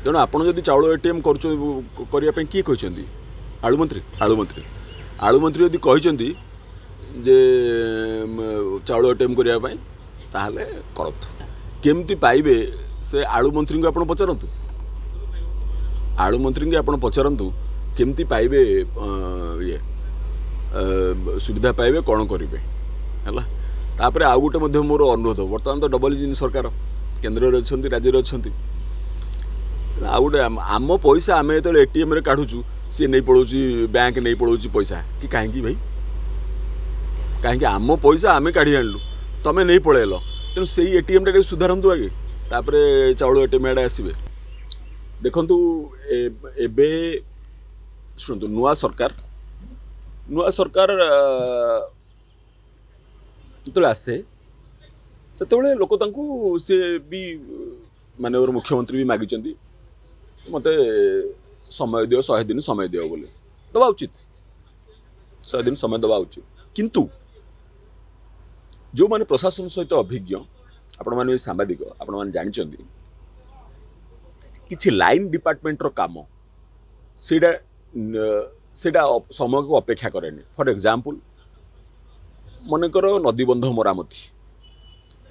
तेणु आपड़ जदि चाउल एटीएम करने किए कहते आलू मंत्री आलू मंत्री जदि कहते जे चाउल एटीएम करने ताहले करतु केमती पाइबे से आलू मंत्री को आप पचारतु आलू मंत्री की आप पचारतु केमती पाइबे ये सुविधा पाइबे कौन करेंगे है तापर आउ गोटे मोर अनुरोध बर्तमान तो डबल इंजिन सरकार केन्द्र अच्छा राज्य अच्छा आउ गोटे आम पैसा आम जो एटीएम रे काढ़ुचु सी नहीं पड़ो बैंक नहीं पड़ो पैसा कि कहीं भाई कहीं आम पैसा आम काढ़ी आणलु तमें नहीं पलैल तेणु से एटीएम टा सुधारतु आगे तापर चाउल एटीएम आड़े आसवे देखु एबे शुणु नुआ सरकार जो आसे से लोक सी भी मानवर मुख्यमंत्री भी मागिं मत समय दियो 100 दिन समय दियो बोले दवा उचित 100 दिन समय दवा उचित किंतु जो माने प्रशासन सहित अभिज्ञ आपण माने सांबादिक आपण माने जानिचंदी किछि लाइन डिपार्टमेंट रो काम सेडा समय को अपेक्षा करेनि फॉर एग्जांपल मनकर नदीबंध मरामती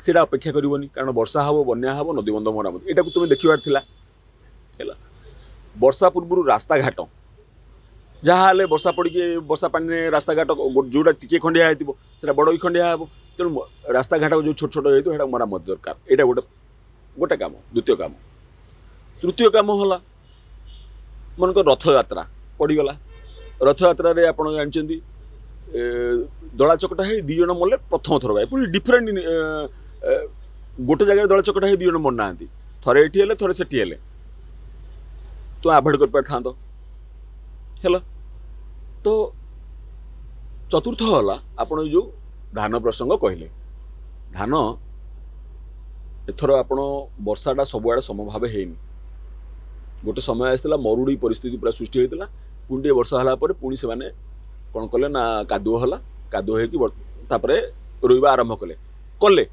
सेडा अपेक्षा करिवनी कारण वर्षा हबो बन्या हबो नदीबंध मरामती एटा को तुम देखिबार थिला हैला वर्षा पूर्व रास्ता घाट जहाँ वर्षा पड़ी वर्षा पानी रास्ता घाट जोटा टिके खंडिया हो बड़ खंडिया हे तेणु रास्ता घाट जो छोट छोट होता मरामत दरकार यहाँ गोटे गोटे काम द्वितीय काम तृतीय काम है मन रथ यात्रा पड़गला रथ यात्रा आप जानते दला चकटा है दी जन मरले प्रथम थर भाई पुणी डिफरेन्ट गोटे जगह दला चकटा है दी जन मर ना थे ये थे से तो आभोड कर पार था है तो चतुर्थ है आप जो धान प्रसंग कहले धान एथर आप वर्षाटा सबुआड़े समभाव है गोटे समय आसाला मरुड़ी परिस्थिति पूरा सृष्टि होता पुणी वर्षा है पुणी से कौन कले ना कादुओ है कादुओ होपर रोइबा आरंभ कले कले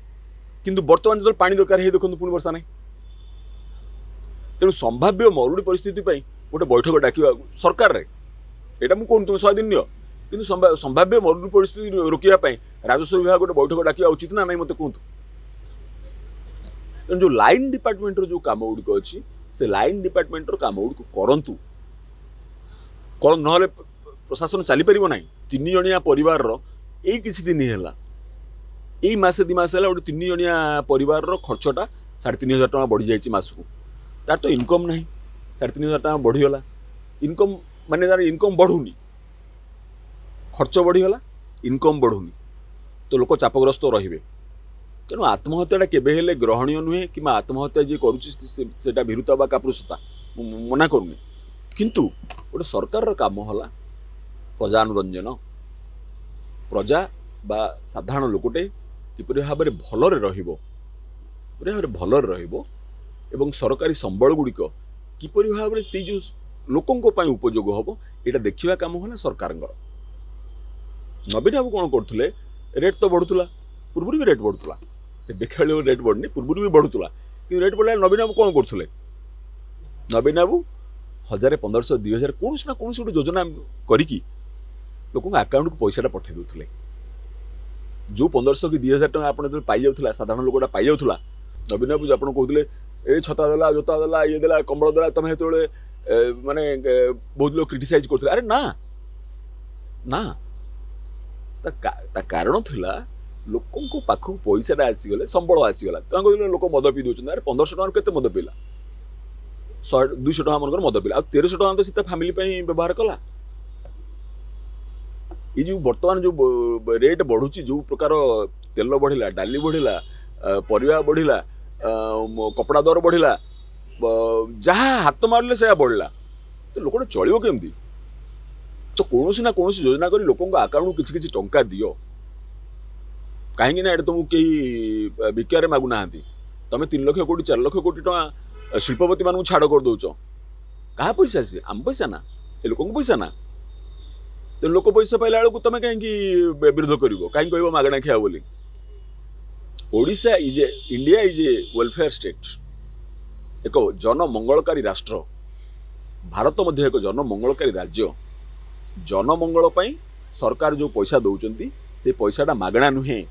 किंतु बर्तमान जो पानी दरकार है देखो पुणी वर्षा नहीं तेणु संभाव्य मरुड़ी परिस्थिति गोटे बैठक डाकिबा सरकार रे एटा मु कहूँ तुम 100 दिन नियो किंतु संभाव्य मरुड़ी परिस्थिति रोकने राजस्व विभाग गोटे बैठक डाकिबा उचित ना नहीं मत कहतु तेणु जो लाइन डिपार्टमेंट जो काम गुड़िक अच्छी से लाइन डिपार्टमेंट काम गुड़िक करतु ना प्रशासन चली पार ना 3 जणिया परिवार यही किसी दिन है यही मसे 2 मास है गोटे 3 जणिया परिवार खर्चटा 3500 टका बढ़ी जाइए मासकू तार तो इनकम ना 3500 टका बढ़ीगला इनकम माने तार इनकम बढ़ुनी खर्च बढ़ीगला इनकम बढ़ुनी तो लोक चापग्रस्त रे तेणु आत्महत्याटा केबे ग्रहणीय नुहे कि आत्महत्या जी करुटा भीरुता बा कापुरुषता मना करूनी किंतु गोटे सरकार काम है प्रजानुरंजन प्रजा बा साधारण लोकटे किपरि भाव में भलरे रहिबो एवं सरकारी संबल गुड़िक किपरि भाव में से जो लोकों उपयोग हम यहाँ देखा काम है सरकार नवीन बाबू कौन करते रेट तो बढ़ुला पूर्व भी रेट बढ़ुला देखा रेट बढ़नी पूर्व भी बढ़ुला कि रेट बढ़ला नवीन बाबू कौन करते नवीन बाबू 1000 1500 2000 कौन ना कौन गोटे योजना करी लोक आकाउंट को पैसाटा पठे दूसरे जो 1500 कि 2000 टका आप पाई जाऊला साधारण लोकटा पाई जाऊला नवीन बाबू आप कहते ए छता देला जोता देला ये देला कंबल देला तुम हेतु माने बहुत लोग क्रिटिसाइज करते अरे ना ना ता कारण थिला लोकों पाखु पैसाटा आसीगले संबल आसीगला तो कहते लोक मद पी दौरान अरे 1500 टका केते मद पीला 200 टका मनकर मद पीला 1300 टका तो सीता फैमिली व्यवहार कला ये जो बर्तमान जो रेट बढ़ुची जो प्रकार तेल बढ़िला डाली बढ़िला परिवा बढ़िला कपड़ा दर बढ़िला जहाँ हाथ मारे से बढ़ला तो लोक चलो केमती तो कौन ना कौन योजना कर लोक आकाउंट किसी किसी टंका दियो कहीं ना तुमको कहीं भिकार मागुना तुम 3 लाख कोटी 4 लाख कोटी टका शिल्पपति मान छाड़ कर दौच क्या पैसा सी आम पैसा ना ये लोक पैसा ना तो लोक पैसा पाइला बेलू तुम कहीं विरोध कर कहीं कह मागणा खाया बोली Odisha India is a welfare state एक जनमंगलकारी राष्ट्र भारत मध्य एक जनमंगलकारी राज्य जनमंगल पई सरकार जो पैसा दौरान से पैसाटा मागणा नुहे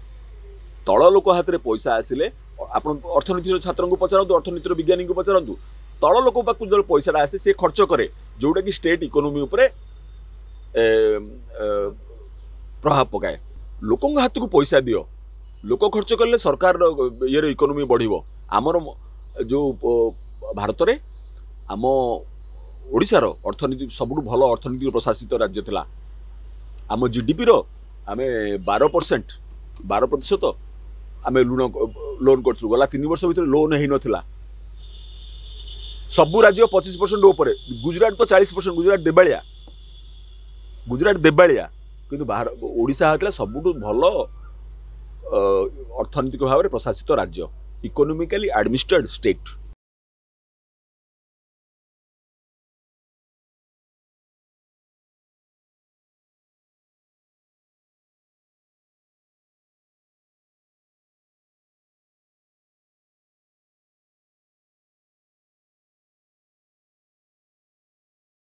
तल लोक हाथ में पैसा आसिले आप अर्थनीतिर छात्र को पचारतु अर्थनीतिर विज्ञानी को पचारतु तल लोक पाक जो पैसाटा आसे से खर्च करे जोटा कि स्टेट इकोनोमी उपरे प्रभाव पकाए लोक हाथ को पैसा दियो लोक खर्च कले सरकार ये इकोनोमी बढ़िबो आमर जो भारत में आम ओडिशार अर्थनीति सबुठ भल अर्थनीति प्रशासित राज्य थिला आम जीडीपी रो आमे 12% आमे लोन करथु गला 3 वर्ष भीतर लोन हेई नथिला सबु राज्य 25% ऊपर गुजरात तो 40% गुजरात देबालिया किंतु बाहर ओडिशा होता सबुठ भल अर्थनीतिक भाव में प्रशासित राज्य इकोनोमिकली एडमिनिस्ट्रेटेड स्टेट